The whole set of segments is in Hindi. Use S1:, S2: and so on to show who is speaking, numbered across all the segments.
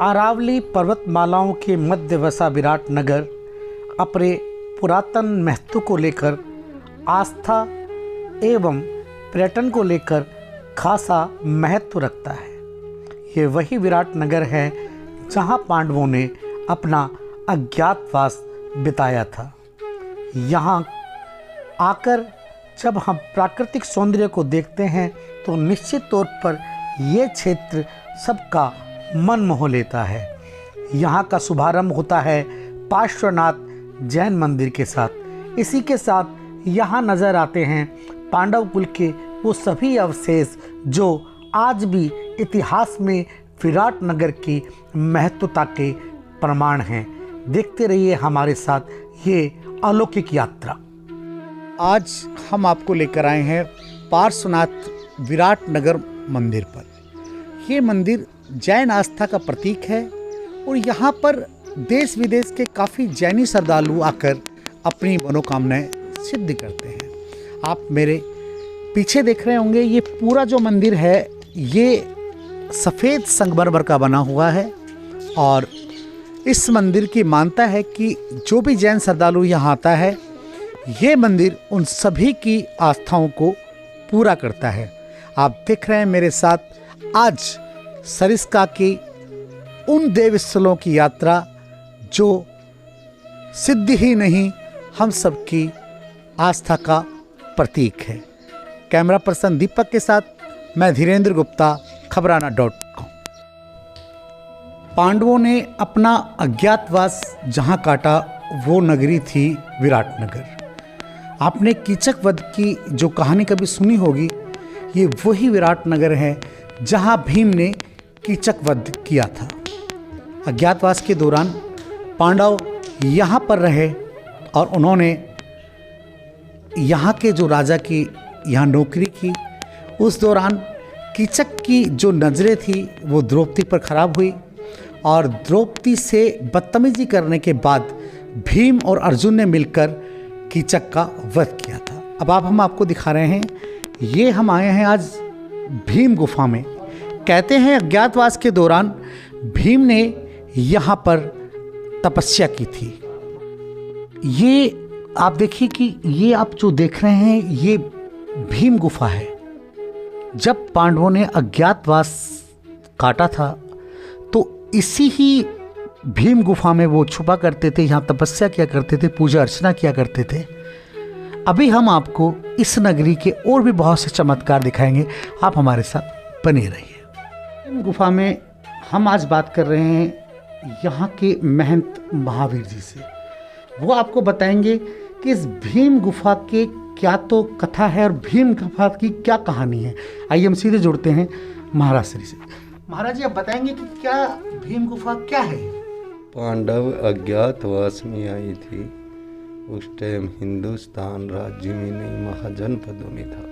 S1: अरावली पर्वतमालाओं के मध्य बसा विराट नगर अपने पुरातन महत्व को लेकर, आस्था एवं पर्यटन को लेकर खासा महत्व रखता है। ये वही विराट नगर है जहाँ पांडवों ने अपना अज्ञातवास बिताया था। यहाँ आकर जब हम प्राकृतिक सौंदर्य को देखते हैं तो निश्चित तौर पर ये क्षेत्र सबका मन मोह लेता है। यहाँ का शुभारंभ होता है पार्श्वनाथ जैन मंदिर के साथ। इसी के साथ यहाँ नज़र आते हैं पांडव कुल के वो सभी अवशेष जो आज भी इतिहास में विराट नगर की महत्वता के प्रमाण हैं। देखते रहिए हमारे साथ ये अलौकिक यात्रा।
S2: आज हम आपको लेकर आए हैं पार्श्वनाथ विराट नगर मंदिर पर। ये मंदिर जैन आस्था का प्रतीक है और यहाँ पर देश विदेश के काफ़ी जैनी श्रद्धालु आकर अपनी मनोकामनाएं सिद्ध करते हैं। आप मेरे पीछे देख रहे होंगे, ये पूरा जो मंदिर है ये सफ़ेद संगमरमर का बना हुआ है और इस मंदिर की मान्यता है कि जो भी जैन श्रद्धालु यहाँ आता है, ये मंदिर उन सभी की आस्थाओं को पूरा करता है। आप देख रहे हैं मेरे साथ आज सरिस्का के उन देव स्थलों की यात्रा जो सिद्धि ही नहीं, हम सबकी आस्था का प्रतीक है। कैमरा पर्सन दीपक के साथ मैं धीरेन्द्र गुप्ता, खबराना.com। पांडवों ने अपना अज्ञातवास जहाँ काटा वो नगरी थी विराट नगर। आपने कीचक वध की जो कहानी कभी सुनी होगी, ये वही विराट नगर है जहाँ भीम ने कीचक वध किया था। अज्ञातवास के दौरान पांडव यहाँ पर रहे और उन्होंने यहाँ के जो राजा की यहाँ नौकरी की। उस दौरान कीचक की जो नज़रें थी वो द्रौपदी पर खराब हुई और द्रौपदी से बदतमीजी करने के बाद भीम और अर्जुन ने मिलकर कीचक का वध किया था। अब हम आपको दिखा रहे हैं, ये हम आए हैं आज भीम गुफा में। कहते हैं अज्ञातवास के दौरान भीम ने यहाँ पर तपस्या की थी। ये आप देखिए कि ये आप जो देख रहे हैं ये भीम गुफा है। जब पांडवों ने अज्ञातवास काटा था तो इसी ही भीम गुफा में वो छुपा करते थे, यहाँ तपस्या किया करते थे, पूजा अर्चना किया करते थे। अभी हम आपको इस नगरी के और भी बहुत से चमत्कार दिखाएंगे, आप हमारे साथ बने रहिए। भीम गुफा में हम आज बात कर रहे हैं यहाँ के महंत महावीर जी से। वो आपको बताएंगे कि इस भीम गुफा के क्या तो कथा है और भीम गुफा की क्या कहानी है। आइए हम सीधे जुड़ते हैं महाराज श्री से। महाराज जी, आप बताएंगे कि क्या भीम गुफा क्या है?
S3: पांडव अज्ञातवास में आई थी। उस टाइम हिंदुस्तान राज्य में नहीं, महाजनपदों में था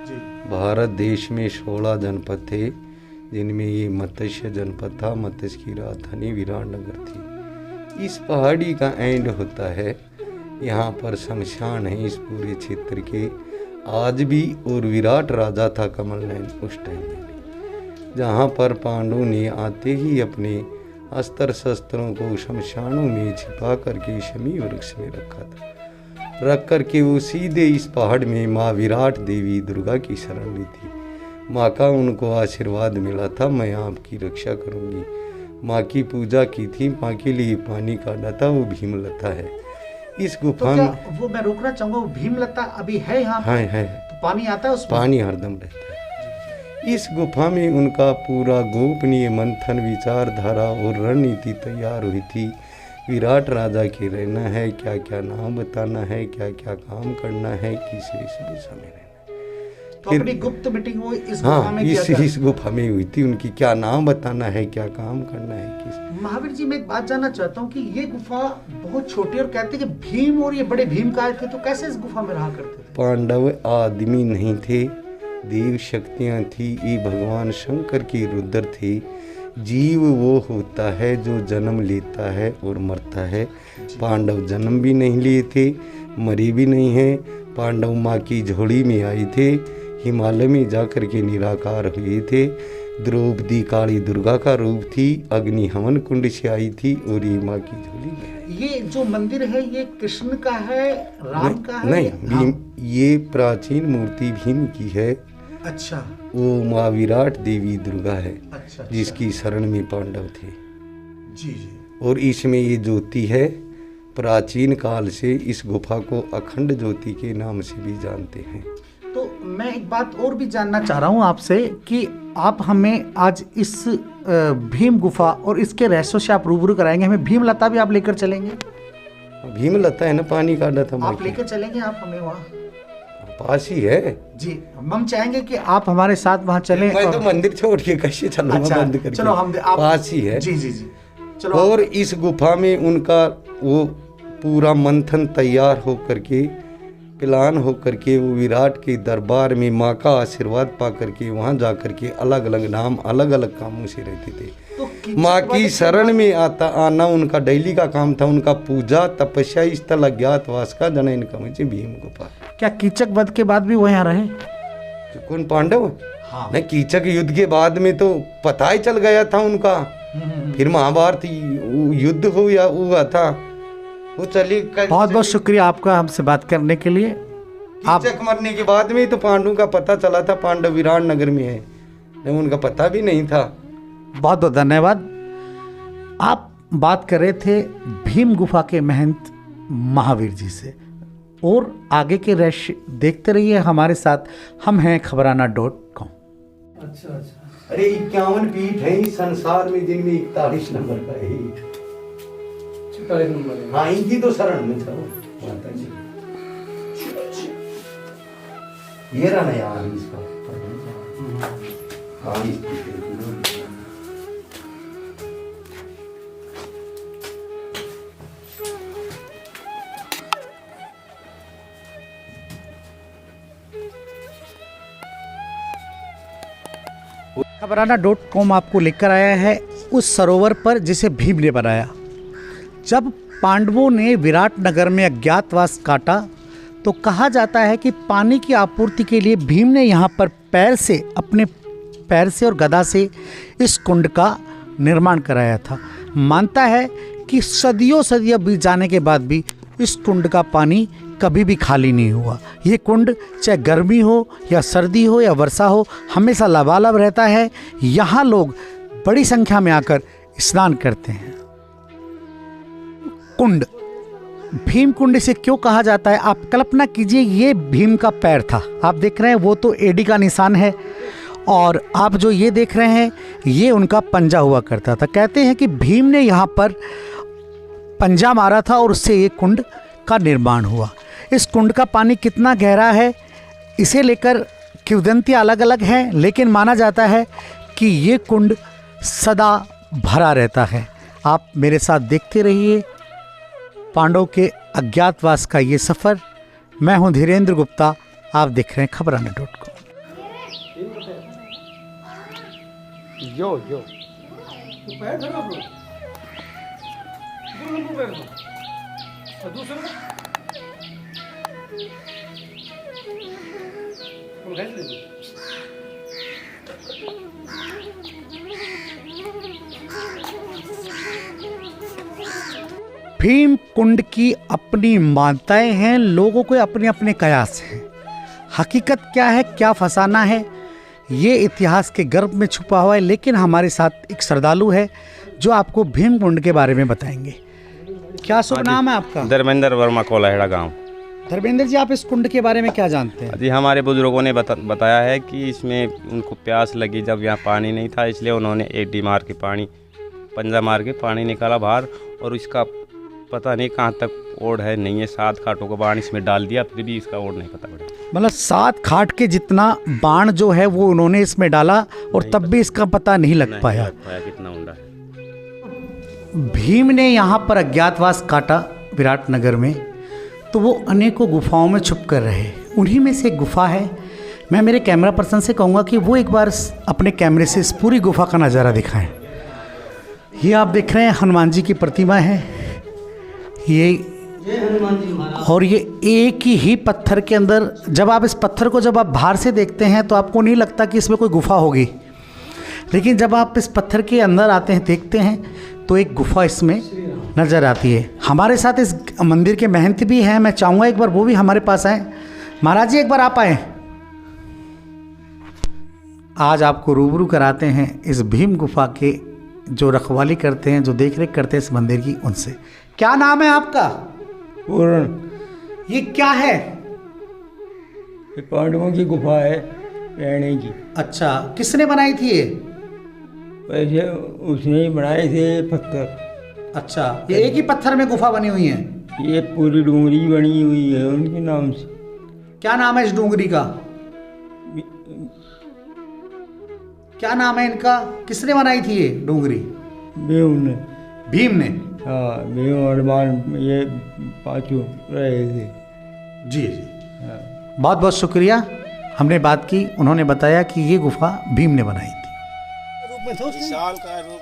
S3: जी। भारत देश में 16 जनपद थे, जिनमें ये मत्स्य जनपद था। मत्स्य की राजधानी विराट नगर थी। इस पहाड़ी का एंड होता है, यहाँ पर शमशान है इस पूरे क्षेत्र के आज भी। और विराट राजा था कमलनयन उस टाइम में, जहाँ पर पांडवों ने आते ही अपने अस्त्र शस्त्रों को शमशानों में छिपा करके शमी वृक्ष में रखा था। रख करके वो सीधे इस पहाड़ में माँ विराट देवी दुर्गा की शरण ली थी। माँ का उनको आशीर्वाद मिला था, मैं आपकी रक्षा करूँगी। माँ की पूजा की थी। माँ के लिए पानी काढ़ा था, वो भीमलता है इस गुफा में।
S2: वो मैं रोकना चाहूँगा, वो भीमलता अभी है यहाँ?
S3: हाँ है।
S2: तो पानी आता है उसमें?
S3: पानी हरदम रहता है। इस गुफा में उनका पूरा गोपनीय मंथन, विचारधारा और रणनीति तैयार हुई थी। विराट राजा के रहना है, क्या क्या नाम बताना है, क्या क्या काम करना है, किस वेशभूषा में रहना है।
S2: तो अपनी गुप्त मीटिंग वो इस गुफा में
S3: इस गुफा में हुई थी। उनकी क्या नाम बताना है, क्या काम करना है, किस।
S2: महावीर जी, मैं एक बात जानना चाहता हूँ कि ये गुफा बहुत छोटी और कहते हैं कि भीम और ये बड़े भीम का थे, तो कैसे इस गुफा में रहा करते थे?
S3: पांडव आदमी नहीं थे, देव शक्तियाँ थी। ये भगवान शंकर की रुद्र थे। जीव वो होता है जो जन्म लेता है और मरता है। पांडव जन्म भी नहीं लिए थे, मरे भी नहीं हैं। पांडव माँ की झोली में आए थे, हिमालय में जाकर के निराकार हुए थे। द्रौपदी काली दुर्गा का रूप थी, अग्नि हवन कुंड से आई थी और ये माँ की झोली में है।
S2: ये जो मंदिर है ये कृष्ण का है, राम का है?
S3: नहीं, भीम, ये प्राचीन मूर्ति भीम की है।
S2: अच्छा,
S3: वो माँ विराट देवी दुर्गा है,
S2: अच्छा,
S3: जिसकी शरण में पांडव थे।
S2: जी जी।
S3: और इसमें ये ज्योति है, प्राचीन काल से इस गुफा को अखंड ज्योति के नाम से भी जानते हैं।
S2: तो मैं एक बात और भी जानना चाह रहा हूँ आपसे कि आप हमें आज इस भीम गुफा और इसके रहस्यों से आप रूबरू कराएंगे, हमें भीम लता भी आप लेकर चलेंगे?
S3: भीम लता है ना, पानी काटा था
S2: आप लेकर चलेंगे आप हमें वहाँ?
S3: पास ही है
S2: जी, हम चाहेंगे कि आप हमारे साथ वहाँ चलें।
S3: मैं तो मंदिर छोड़ के कैसे चलूंगा?
S2: अच्छा,
S3: बंद करके।
S2: चलो हम
S3: पास ही है।
S2: जी जी जी, चलो।
S3: और इस गुफा में उनका वो पूरा मंथन तैयार हो करके, प्लान हो करके, वो विराट के दरबार में माँ का आशीर्वाद पा करके वहाँ जा करके अलग अलग नाम, अलग अलग कामों से रहते थे।
S2: तो
S3: माँ की शरण में आना उनका डेली का काम था। उनका पूजा, तपस्या स्थल अज्ञातवास का जन इनका मुझे भीम गुफा।
S2: क्या कीचक वध के बाद भी वो यहाँ रहे?
S3: कौन, पांडव?
S2: हाँ।
S3: नहीं, कीचक युद्ध के बाद में तो पता ही चल गया था उनका। फिर महाभारत युद्ध हो या हुआ था वो चली।
S2: बहुत बहुत शुक्रिया आपका हमसे बात करने के लिए।
S3: कीचक मरने के बाद में तो पांडवों का पता चला था, पांडव विराट नगर में है, नहीं उनका पता भी नहीं था।
S2: बहुत बहुत धन्यवाद। आप बात कर रहे थे भीम गुफा के महंत महावीर जी से, और आगे के रहस्य देखते रहिए हमारे साथ। हम हैं खबराना.com।
S3: अच्छा अच्छा, अरे 51 पीठ है इस संसार में, जिनमें 41 नंबर का है, 44 नंबर है। हाँ, इनकी तो शरण में चलो माता जी। ये रहा ना यार इसका। हाँ,
S2: खबराना.com आपको लेकर आया है उस सरोवर पर जिसे भीम ने बनाया। जब पांडवों ने विराट नगर में अज्ञातवास काटा तो कहा जाता है कि पानी की आपूर्ति के लिए भीम ने यहाँ पर अपने पैर से और गदा से इस कुंड का निर्माण कराया था। मानता है कि सदियों बीत जाने के बाद भी इस कुंड का पानी कभी भी खाली नहीं हुआ। ये कुंड चाहे गर्मी हो या सर्दी हो या वर्षा हो, हमेशा लबालब रहता है। यहाँ लोग बड़ी संख्या में आकर स्नान करते हैं। कुंड भीम कुंड से क्यों कहा जाता है? आप कल्पना कीजिए, ये भीम का पैर था। आप देख रहे हैं वो तो एडी का निशान है, और आप जो ये देख रहे हैं ये उनका पंजा हुआ करता था। कहते हैं कि भीम ने यहाँ पर पंजा मारा था और उससे ये कुंड का निर्माण हुआ। इस कुंड का पानी कितना गहरा है इसे लेकर किंवदंतियाँ अलग अलग हैं, लेकिन माना जाता है कि ये कुंड सदा भरा रहता है। आप मेरे साथ देखते रहिए पांडव के अज्ञातवास का ये सफ़र। मैं हूं धीरेन्द्र गुप्ता, आप देख रहे हैं खबराना.com। भीम कुंड की अपनी मान्यताएं हैं, लोगों को अपने अपने कयास हैं। हकीकत क्या है, क्या फसाना है, ये इतिहास के गर्भ में छुपा हुआ है। लेकिन हमारे साथ एक श्रद्धालु है जो आपको भीम कुंड के बारे में बताएंगे। क्या शुभ नाम है आपका?
S4: धर्मेंद्र वर्मा, कोलाहेड़ा गांव।
S2: धर्मेंद्र जी, आप इस कुंड के बारे में क्या जानते हैं?
S4: जी, हमारे बुजुर्गों ने बताया है कि इसमें उनको प्यास लगी, जब यहाँ पानी नहीं था, इसलिए उन्होंने एडी मार के पानी, पंजा मार के पानी निकाला बाहर, और इसका पता नहीं कहाँ तक ओढ़ है नहीं है। 7 खाटों को बाण इसमें डाल दिया, फिर भी इसका ओढ़ नहीं पता पड़ा।
S2: मतलब 7 खाट के जितना बाण जो है वो उन्होंने इसमें डाला, और तब भी इसका पता नहीं लग पाया
S4: कितना ऊंडा है।
S2: भीम ने यहाँ पर अज्ञातवास काटा विराट नगर में, तो वो अनेकों गुफाओं में छुप कर रहे। उन्हीं में से एक गुफा है। मैं मेरे कैमरा पर्सन से कहूँगा कि वो एक बार अपने कैमरे से इस पूरी गुफा का नज़ारा दिखाएं। ये आप देख रहे हैं हनुमान जी की प्रतिमा है, ये हनुमान जी महाराज, और ये एक ही पत्थर के अंदर, जब आप इस पत्थर को जब आप बाहर से देखते हैं तो आपको नहीं लगता कि इसमें कोई गुफा होगी, लेकिन जब आप इस पत्थर के अंदर आते हैं, देखते हैं, तो एक गुफा इसमें नज़र आती है। हमारे साथ इस मंदिर के महंत भी हैं, मैं चाहूँगा एक बार वो भी हमारे पास आए। महाराज जी, एक बार आप आए। आज आपको रूबरू कराते हैं इस भीम गुफा के जो रखवाली करते हैं, जो देख रेख करते हैं इस मंदिर की, उनसे। क्या नाम है आपका?
S5: पूर्ण।
S2: ये क्या है?
S5: ये पांडवों की गुफा है रहने की।
S2: अच्छा, किसने बनाई थी ये?
S5: वैसे उसने ही बनाए थे पत्थर।
S2: अच्छा, ये एक ही पत्थर में गुफा बनी हुई है?
S5: ये पूरी डूंगरी बनी हुई है उनके नाम से।
S2: क्या नाम है इस डूंगरी का? क्या नाम है इनका? किसने बनाई थी ये डूंगरी?
S5: भीम ने।
S2: भीम ने?
S5: हाँ, भीम और मान ये पांचों रहे थे।
S2: जी जी, बहुत बहुत शुक्रिया। हमने बात की, उन्होंने बताया कि ये गुफा भीम ने बनाई थी।
S6: विशाल का रूप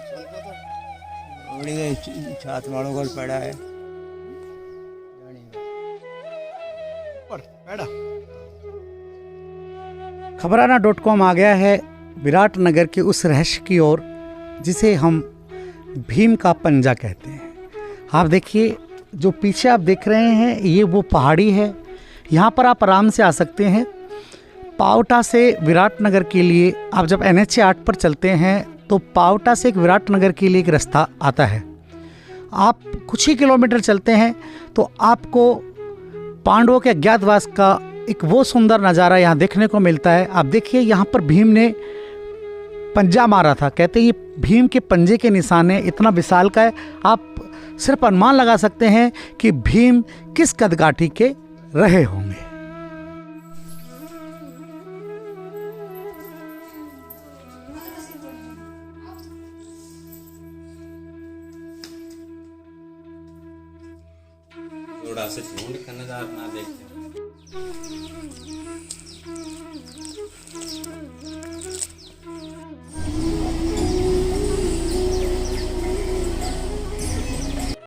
S5: छात वालों पर पड़ा है।
S2: खबराना.com आ गया है विराटनगर के उस रहस्य की ओर जिसे हम भीम का पंजा कहते हैं। आप देखिए, जो पीछे आप देख रहे हैं, ये वो पहाड़ी है। यहाँ पर आप आराम से आ सकते हैं। पावटा से विराटनगर के लिए आप जब NH 8 पर चलते हैं तो पावटा से एक विराटनगर के लिए एक रास्ता आता है। आप कुछ ही किलोमीटर चलते हैं तो आपको पांडवों के अज्ञातवास का एक वो सुंदर नज़ारा यहाँ देखने को मिलता है। आप देखिए, यहाँ पर भीम ने पंजा मारा था। कहते हैं ये भीम के पंजे के निशान है, इतना विशाल का है। आप सिर्फ अनुमान लगा सकते हैं कि भीम किस कदकाठी के रहे होंगे।
S4: थोड़ा से ढूंढ का नज़ारा ना देखते।